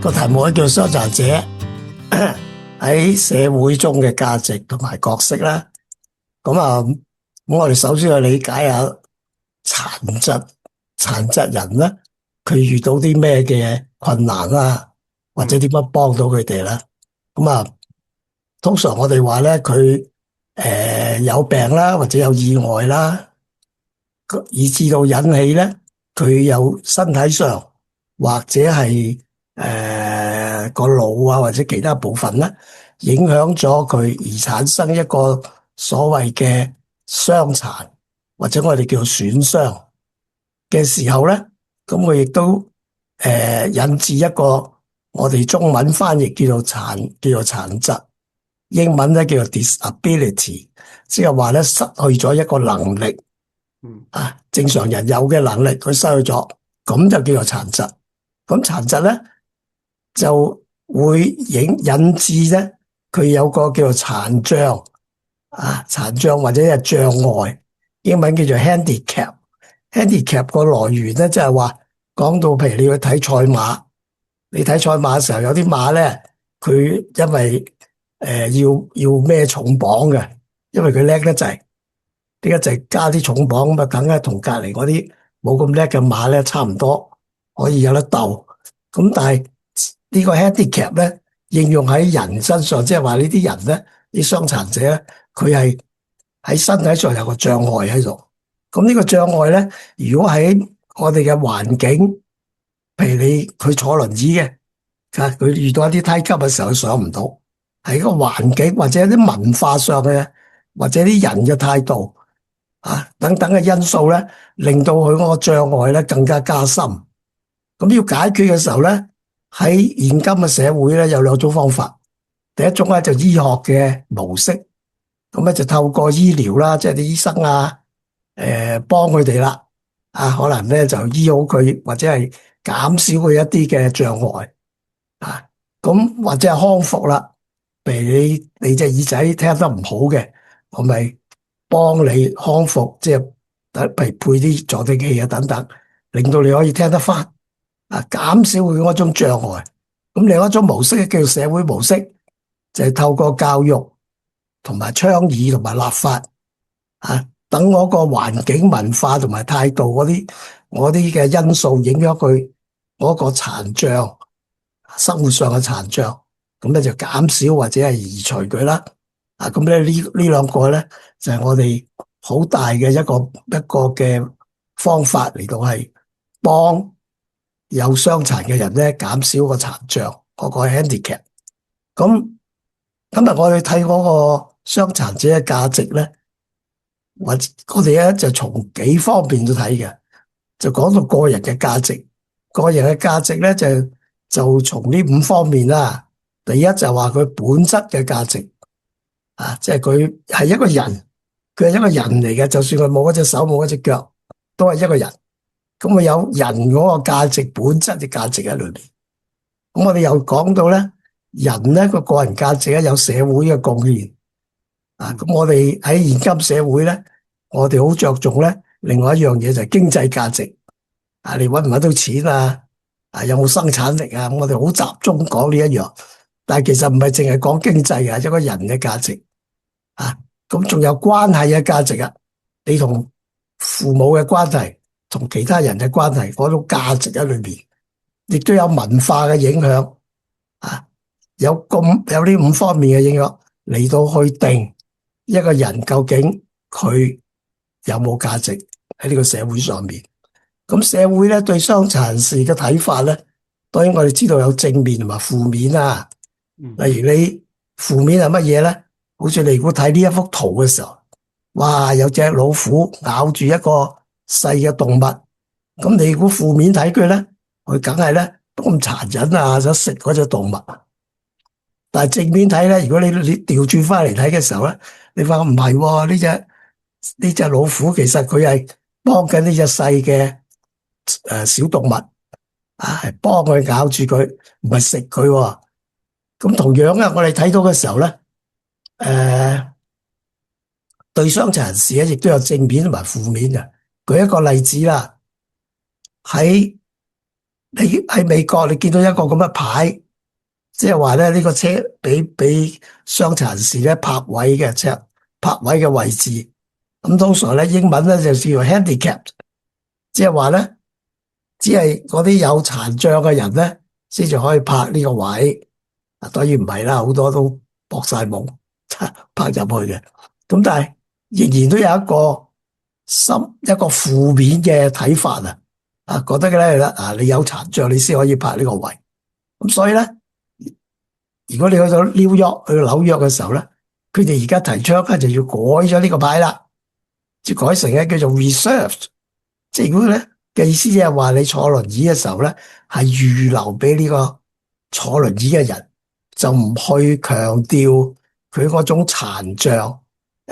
個題目咧叫傷殘者喺社會中嘅價值同埋角色啦。咁我哋首先去理解下殘疾人咧，佢遇到啲咩嘅困難啦，或者點樣幫到佢哋啦。通常我哋話咧，佢有病啦，或者有意外啦，以致到引起咧佢有身體上或者係個腦啊或者其他部分咧影響咗佢，而產生一個所謂嘅傷殘或者我哋叫損傷嘅時候咧，咁佢亦都引致一個我哋中文翻譯叫做殘疾，英文咧叫做 disability， 即係話咧失去咗一個能力，正常人有嘅能力佢失去咗，咁就叫做殘疾。咁殘疾咧就會引致咧佢有個叫做殘障或者係障礙，英文叫做 handicap。handicap 個來源咧即係話講到譬如你去睇賽馬，你睇賽馬嘅時候有啲馬咧佢因為要孭重磅嘅，因為佢叻得滯，呢個就係加啲重磅咁啊，梗係同隔籬嗰啲冇咁叻嘅馬咧差唔多可以有得鬥。咁但係呢個 handicap 咧應用喺人身上，即係話呢啲人咧，啲傷殘者咧，佢係喺身體上有個障礙喺度。咁呢個障礙咧，如果喺我哋嘅環境，譬如佢坐輪椅嘅，佢遇到一啲梯級嘅時候，佢上唔到，喺個環境或者啲文化上嘅，或者啲人嘅態度等等嘅因素咧，令到佢嗰個障礙咧更加加深。咁要解決嘅時候咧，喺現今嘅社會咧有兩種方法。第一種咧就醫學嘅模式，咁咧就透過醫療啦，即係啲醫生幫佢哋啦，可能咧就醫好佢，或者係減少佢一啲嘅障礙咁或者係康復啦。譬如你隻耳仔聽得唔好嘅，我咪幫你康復，即係譬如配啲助聽器等等，令到你可以聽得翻。減少佢嗰種障礙。咁另一種模式叫做社會模式，就係透過教育同埋倡議同埋立法等嗰個環境文化同埋態度嗰啲嘅因素影響佢嗰個殘障，生活上嘅殘障，咁咧就減少或者係移除佢啦。咁咧呢兩個咧就係我哋好大嘅一個嘅方法嚟到係幫有傷殘嘅人咧減少個殘障嗰個 handicap。咁今日我哋睇嗰個傷殘者嘅價值咧，我哋咧就從幾方面去睇嘅，就講到個人嘅價值。個人嘅價值咧就從呢5方面啦。第一就話佢本質嘅價值即係佢係一個人，佢係一個人嚟嘅，就算佢冇一隻手冇一隻腳，都係一個人。咁佢有人嗰個價值，本質嘅價值喺裏面。咁我哋又講到咧，人咧個人價值咧有社會嘅貢獻。咁我哋喺現今社會咧，我哋好着重咧，另外一樣嘢就係經濟價值。你搵唔搵到錢有冇生產力咁我哋好集中講呢一樣。但係其實唔係淨係講經濟一個人嘅價值。咁仲有關係嘅價值你同父母嘅關係，同其他人嘅關係，嗰種價值喺裏面，亦都有文化嘅影響有呢5方面嘅影響嚟到去定一個人究竟佢有冇價值喺呢個社會上面。咁社會咧對傷殘人士嘅睇法咧，當然我哋知道有正面同埋負面啦。例如你負面係乜嘢咧？好似你如果睇呢一幅圖嘅時候，哇，有隻老虎咬住一個細嘅動物，咁你如果負面睇佢咧，佢梗係咧都咁殘忍想食嗰隻動物。但係正面睇咧，如果你調轉翻嚟睇嘅時候咧，你發覺唔係呢隻老虎其實佢係幫緊呢隻細嘅小動物係幫佢咬住佢，唔係食佢。咁同樣我哋睇到嘅時候咧，對對傷殘人士咧，亦都有正面同埋負面嘅。舉一個例子啦，喺喺美國，你見到一個咁嘅牌，即係話咧呢個車俾傷殘人士咧泊位嘅車，泊位嘅位置。咁通常咧英文咧就叫做 handicap， 即係話咧只係嗰啲有殘障嘅人咧先至可以泊呢個位。當然唔係啦，好多都搏晒夢泊入去嘅。咁但係仍然都有一個負面嘅睇法啊！覺得嘅咧你有殘障你先可以泊呢個位。咁所以咧，如果你去到紐約嘅時候咧，佢哋而家提倡咧就要改咗呢個牌啦，就改成咧叫做 reserved， 即係如果咧嘅意思即係話你坐輪椅嘅時候咧係預留俾呢個坐輪椅嘅人，就唔去強調佢嗰種殘障，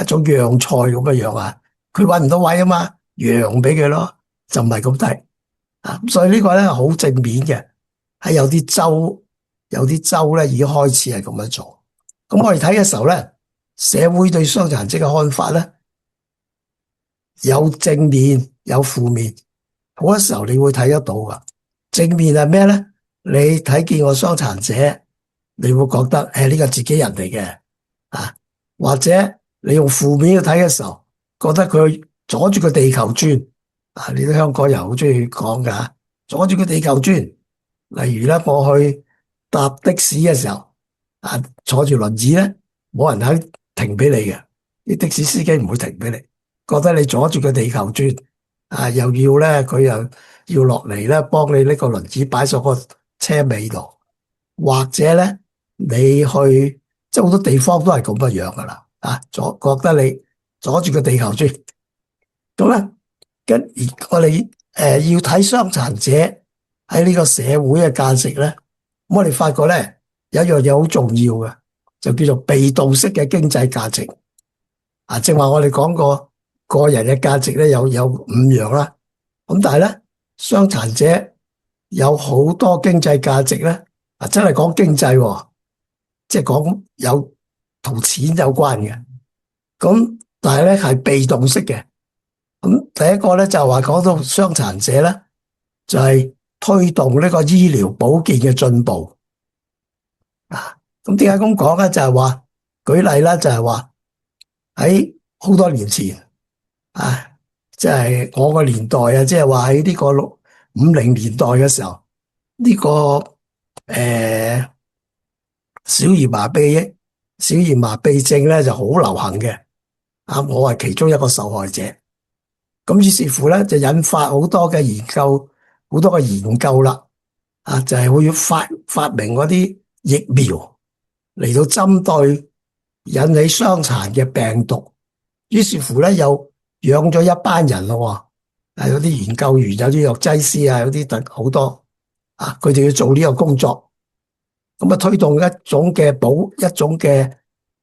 一種讓菜咁嘅樣啊。佢搵唔到位啊嘛，讓俾佢咯，就唔係咁低啊。所以呢個咧好正面嘅，喺有啲州咧已經開始係咁樣做。咁我哋睇嘅時候咧，社會對傷殘人士嘅看法咧有正面有負面，好多時候你會睇得到噶。正面係咩咧？你睇見個傷殘者，你會覺得呢個自己人嚟嘅啊，或者你用負面去睇嘅時候，覺得佢阻住個地球轉啊！你啲香港人好中意講噶，阻住個地球轉。例如咧，我去搭的士嘅時候坐住輪椅咧，冇人肯停俾你嘅，啲的士司機唔會停俾你，覺得你阻住個地球轉又要咧佢又要落嚟咧幫你呢個輪椅擺上個車尾度，或者咧你去即係好多地方都係咁嘅樣噶啦覺得你阻住個地球轉。咁咧而我哋要睇傷殘者喺呢個社會嘅價值咧，我哋發覺咧有一樣嘢好重要嘅，就叫做被動式嘅經濟價值正話我哋講過個人嘅價值咧有5樣啦。咁但係咧傷殘者有好多經濟價值咧真係講經濟即係講有同錢有關嘅。咁但係咧係被動式嘅。咁第一個咧就係話講到傷殘者咧，就係推動呢個醫療保健嘅進步咁點解咁講咧？就係話舉例啦，就係話喺好多年前即係我個年代即係話喺呢個50年代嘅時候，呢個小兒麻痹症咧就好流行嘅我係其中一個受害者。咁於是乎咧，就引發好多嘅研究啦，就係會發明嗰啲疫苗嚟到針對引起傷殘嘅病毒。於是乎咧，又養咗一班人咯，有啲研究員，有啲藥劑師有啲好多佢哋要做呢個工作，咁推動一種嘅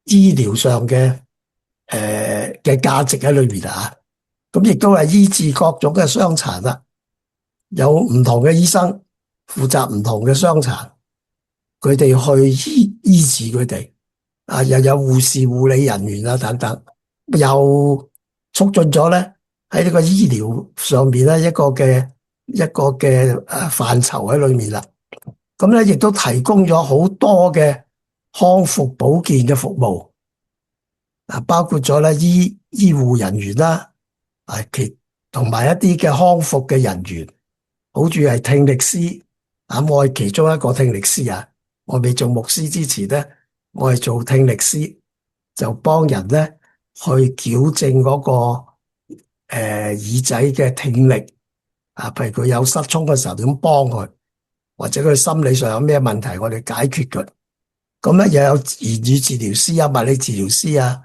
醫療上嘅價值喺裏面咁亦都係醫治各種嘅傷殘啦，有唔同嘅醫生負責唔同嘅傷殘，佢哋去醫治佢哋又有護士、護理人員等等，又促進咗咧喺呢個醫療上面咧一個嘅範疇喺裏面啦。咁咧亦都提供咗好多嘅康復保健嘅服務包括咗咧醫護人員啦。同埋一啲嘅康復嘅人員，好似係聽力師我係其中一個聽力師我未做牧師之前咧，我係做聽力師，就幫人咧去矯正嗰個耳仔嘅聽力譬如佢有失聰嘅時候點幫佢，或者佢心理上有咩問題，我哋解決佢。咁咧又有言語治療師物理治療師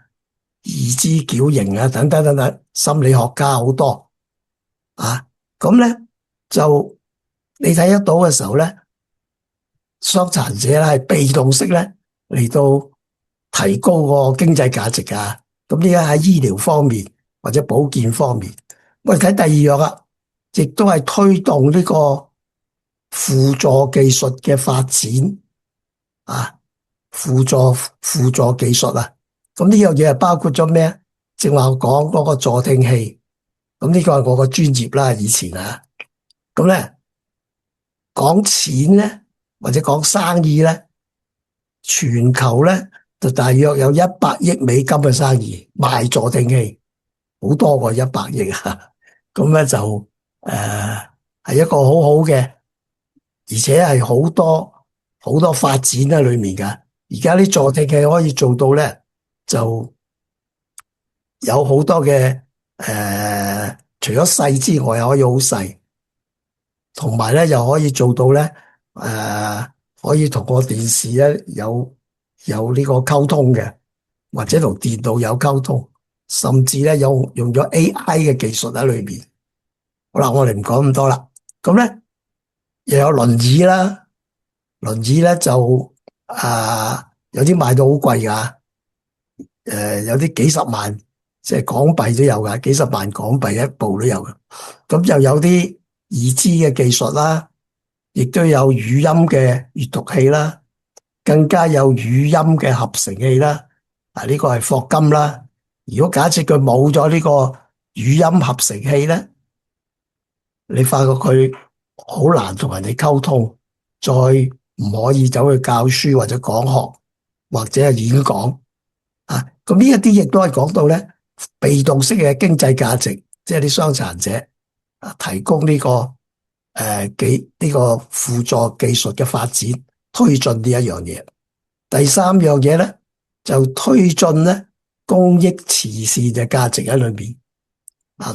義肢矯形等等等等，心理學家好多咁咧就你睇得到嘅時候咧，傷殘者咧係被動式咧嚟到提高個經濟價值咁呢家喺醫療方面或者保健方面，我哋睇第二樣亦都係推動呢個輔助技術嘅發展輔助技術咁呢樣嘢係包括咗咩？正話我講嗰個助聽器，咁呢個係我個專業啦，以前啊，咁咧講錢咧或者講生意咧，全球咧就大約有100億美金嘅生意賣助聽器，好多過100億啊！咁咧就係一個好好嘅，而且係好多發展喺裏面噶。而家啲助聽器可以做到咧，就有好多嘅除咗細之外，又可以好細，同埋咧又可以做到咧可以同個電視咧有呢個溝通嘅，或者同電腦有溝通，甚至咧用咗 AI 嘅技術喺裏邊。好啦，我哋唔講咁多啦。咁咧又有輪椅啦，輪椅咧就有啲賣到好貴噶，有啲幾十萬，即係港幣都有噶，幾十萬港幣一部都有嘅。咁又有啲已知嘅技術啦，亦都有語音嘅閱讀器啦，更加有語音嘅合成器啦。呢個係霍金啦。如果假設佢冇咗呢個語音合成器咧，你發覺佢好難同人哋溝通，再唔可以走去教書或者講學或者係演講啊。咁呢一啲亦都係講到咧被動式嘅經濟價值，即係啲傷殘者提供呢個呢個輔助技術嘅發展，推進呢一樣嘢。第三樣嘢咧就推進咧公益慈善嘅價值喺裏面。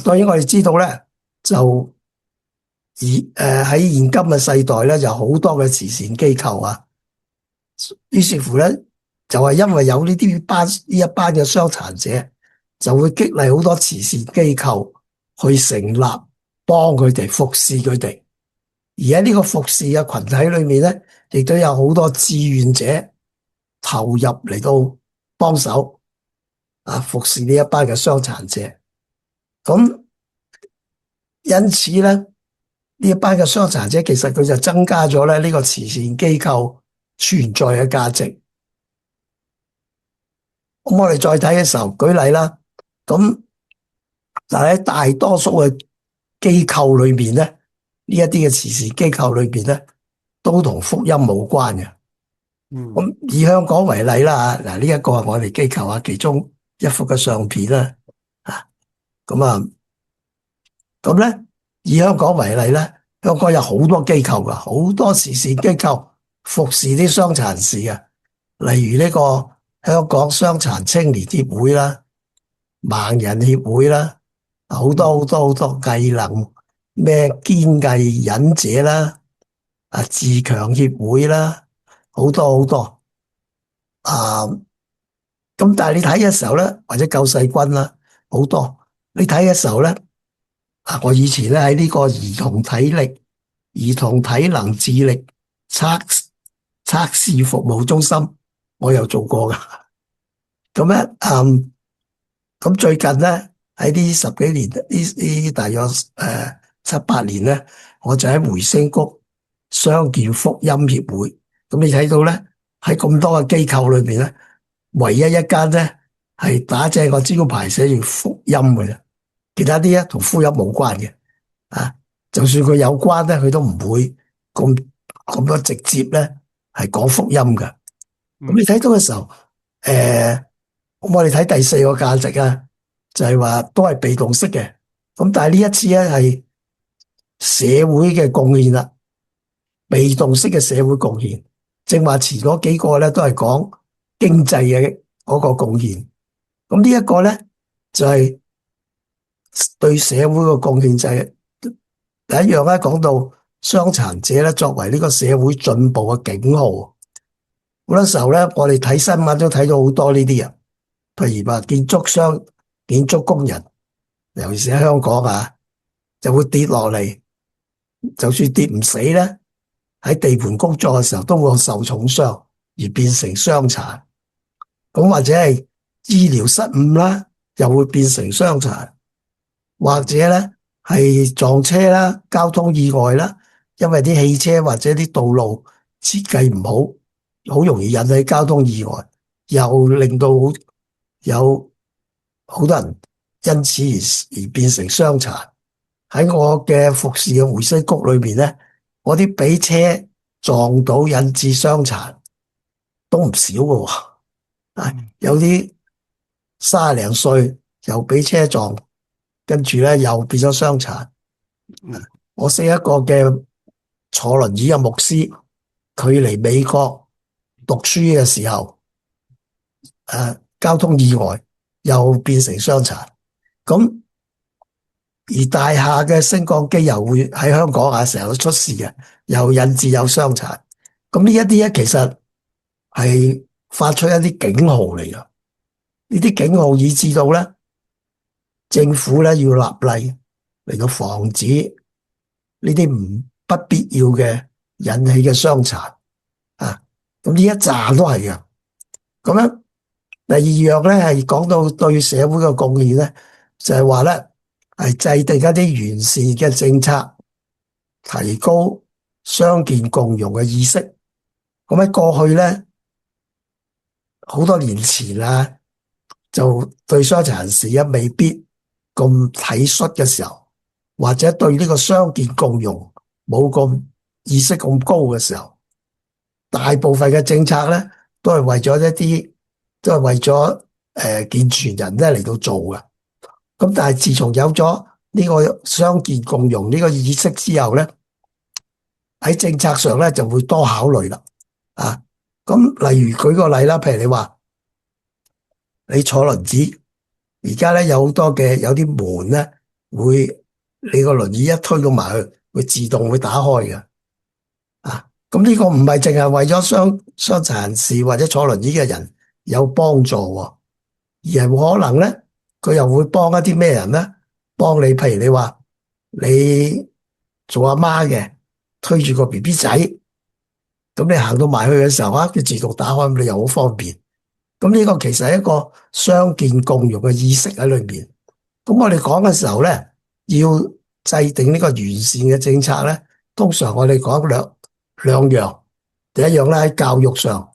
當然我哋知道咧就喺現今嘅世代咧，有好多嘅慈善機構啊。於是乎咧，就係因為有呢一班嘅傷殘者，就會激勵好多慈善機構去成立，幫佢哋服侍佢哋。而喺呢個服侍嘅群體裏面咧，亦都有好多志願者投入嚟到幫手服侍呢一班嘅傷殘者。咁因此咧，呢一班嘅傷殘者其實佢就增加咗咧呢個慈善機構存在嘅價值。咁我哋再睇嘅時候，舉例啦，咁但係喺大多數嘅機構裏面咧，呢一啲嘅慈善機構裏邊咧，都同福音冇關嘅。咁以香港為例啦，嗱呢一個係我哋機構其中一幅嘅相片啦，咁咧以香港為例咧，香港有好多機構噶，好多慈善機構服侍啲傷殘人士嘅，例如呢個香港傷殘青年協會啦、盲人協會啦，好多藝能咩堅毅忍者啦、自強協會啦，好多咁但係你睇嘅時候咧，或者救世軍啦，好多你睇嘅時候咧。我以前咧喺呢個兒童體能智力測試服務中心，我有做過噶。咁咧，咁最近咧喺呢十幾年，呢大約7、8年咧，我就喺回聲谷傷健福音協會。咁你睇到咧喺咁多嘅機構裏邊咧，唯一一間咧係打正個招牌寫住福音嘅啫。其他啲同福音冇關嘅，就算佢有關咧，佢都唔會咁多直接咧係講福音嘅。咁你睇到嘅時候，咁我哋睇第四個價值啊，就係話都係被動式嘅。咁但係呢一次咧係社會嘅貢獻啦，被動式嘅社會貢獻。正話前嗰幾個咧都係講經濟嘅嗰個貢獻。咁呢一個咧就係對社會嘅貢獻，就係第一樣咧，講到傷殘者咧作為呢個社會進步嘅警號。好多時候咧，我哋睇新聞都睇到好多呢啲人，譬如話建築工人，尤其是喺香港就會跌落嚟，就算跌唔死咧，喺地盤工作嘅時候都會受重傷而變成傷殘。咁或者係醫療失誤啦，又會變成傷殘。或者咧係撞車啦、交通意外啦，因為啲汽車或者啲道路設計唔好，好容易引起交通意外，又令到有好多人因此而變成傷殘。喺我嘅服侍嘅回聲谷裏邊咧，我啲俾車撞到引致傷殘都唔少嘅喎。啊，有啲30零歲又俾車撞，跟住咧又變咗傷殘。我識一個嘅坐輪椅嘅牧師，佢嚟美國讀書嘅時候，交通意外又變成傷殘。咁而大廈嘅升降機又會喺香港成日都出事嘅，又引致有傷殘。咁呢一啲咧，其實係發出一啲警號嚟㗎。呢啲警號以致到咧，政府咧要立例嚟到防止呢啲不必要嘅引起嘅傷殘啊。咁呢一紮都係嘅。咁樣第二樣咧係講到對社會嘅貢獻咧，就係話咧係制定一啲完善嘅政策，提高傷健共融嘅意識。咁喺過去咧，好多年前啊，就對傷殘人士未必咁體恤嘅時候，或者對呢個傷健共融冇咁意識咁高嘅時候，大部分嘅政策咧都係為咗一啲，都係為咗健全人咧嚟到做嘅。咁但係自從有咗呢個傷健共融呢個意識之後咧，喺政策上咧就會多考慮啦。啊，咁例如舉個例啦，譬如你話你坐輪椅，而家咧有好多嘅有啲門咧會，你個輪椅一推到埋去，會自動會打開嘅。啊，咁呢個唔係淨係為咗傷殘人士或者坐輪椅嘅人有幫助，而係可能咧佢又會幫一啲咩人咧？幫你，譬如你話你做阿媽嘅，推住個 BB 仔，咁你行到埋去嘅時候啊，佢自動打開，咁你又好方便。咁呢個其實係一個傷健共融嘅意識喺裏面。咁我哋講嘅時候咧，要制定呢個完善嘅政策咧，通常我哋講兩樣。第一樣咧喺教育上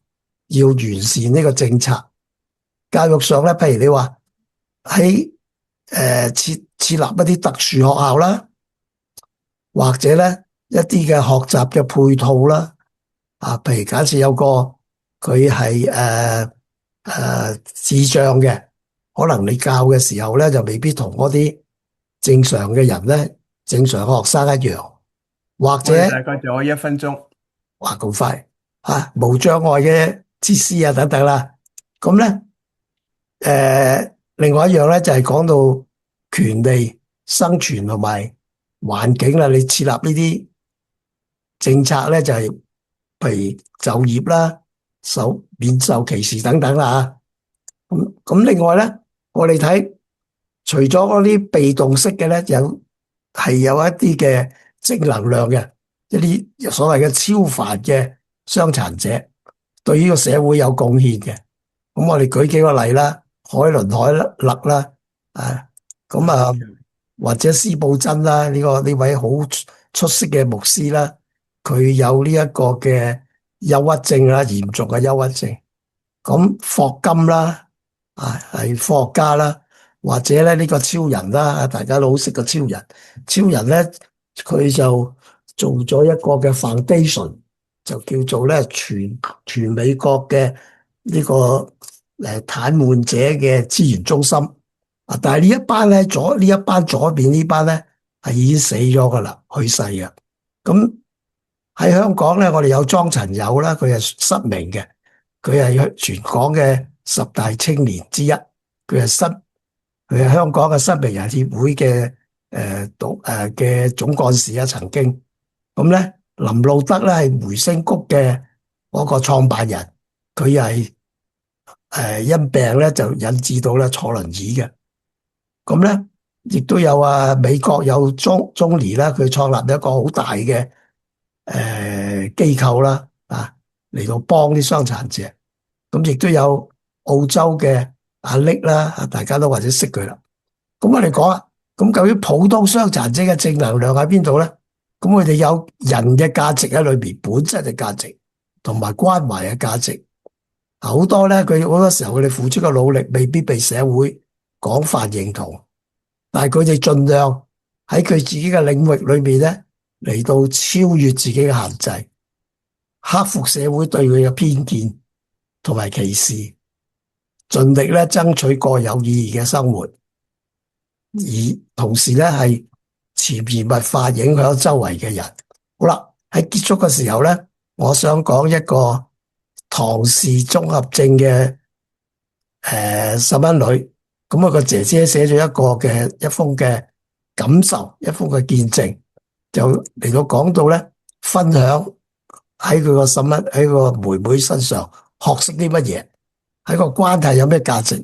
要完善呢個政策。教育上咧，譬如你話喺設立一啲特殊學校啦，或者咧一啲嘅學習嘅配套啦。啊，譬如假設有個佢係智障嘅，可能你教嘅時候咧就未必同嗰啲正常嘅人咧，正常嘅學生一樣，或者大概仲有1分鐘，話咁快無障礙嘅設施啊等等啦。咁咧另外一樣咧就係講到權利、生存同埋環境啦。你設立呢啲政策咧就係譬如就業啦、免受歧視等等啦。咁另外咧，我哋睇除咗嗰啲被動式嘅咧，係有一啲嘅正能量嘅，一啲所謂嘅超凡嘅傷殘者，對呢個社會有貢獻嘅。咁我哋舉幾個例啦，海倫凱勒啦，咁或者施布珍啦，呢位好出色嘅牧師啦，佢有呢一個嘅憂鬱症啦，嚴重嘅憂鬱症。咁霍金啦，係科學家啦，或者咧呢個超人啦，大家都好識個超人。超人咧，佢就做咗一個嘅 foundation，就叫做咧全美國嘅呢個癱瘓者嘅資源中心。但係呢一班咧左邊呢班咧係已經死咗噶啦，去世嘅。咁喺香港咧，我哋有莊陳友啦，佢係失明嘅，佢係全港嘅10大青年之一，佢係香港嘅失明人協會嘅嘅總幹事啊，曾經。咁咧林路德咧係回聲谷嘅嗰個創辦人，佢係因病咧就引致到咧坐輪椅嘅。咁咧亦都有美國有中尼啦，佢創立一個好大嘅機構啦，嚟到幫啲傷殘者。咁亦都有澳洲嘅阿力啦，大家都或者識佢啦。咁我哋講啊，咁究竟普通傷殘者嘅正能量喺邊度咧？咁佢哋有人嘅價值喺裏邊，本質嘅價值同埋關懷嘅價值。好多咧，佢好多時候佢哋付出嘅努力未必被社會廣泛認同，但係佢哋盡量喺佢自己嘅領域裏面咧嚟到超越自己嘅限制，克服社會對佢嘅偏見同埋歧視，盡力咧爭取過有意義嘅生活，而同時咧係潛移默化影響周圍嘅人。好啦，喺結束嘅時候咧，我想講一個唐氏綜合症嘅細蚊女，咁個姐姐寫咗一封嘅感受，一封嘅見證，就嚟到講到咧，分享喺佢個喺個妹妹身上學識啲乜嘢，喺個關係有咩價值。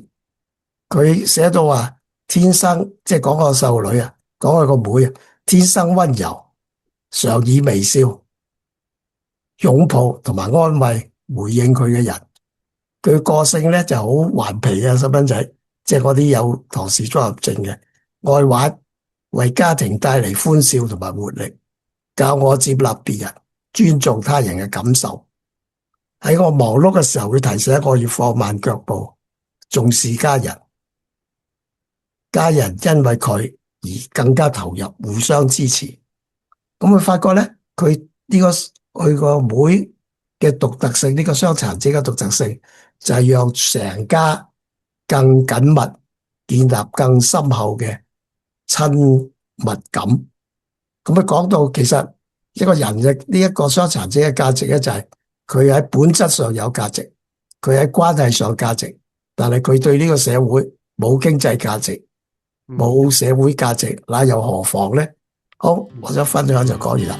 佢寫到話，天生即係講個細路女啊，講佢個妹啊，天生溫柔，常以微笑、擁抱同埋安慰回應佢嘅人。佢個性咧就好頑皮嘅細蚊仔，即係嗰啲有唐氏綜合症嘅，愛玩，為家庭帶嚟歡笑同埋活力，教我接納別人，尊重他人嘅感受。喺我忙碌嘅時候，會提醒我要放慢腳步，重視家人。家人因為佢而更加投入，互相支持。咁佢發覺咧，佢個妹嘅獨特性，呢個傷殘者嘅獨特性，就係讓成家更緊密，建立更深厚嘅親密感。咁佢講到，其實一個人嘅呢一個傷殘者嘅價值咧，就係佢喺本質上有價值，佢喺關係上價值，但係佢對呢個社會冇經濟價值，冇社會價值，那又何妨呢？好，我想分享就講完啦。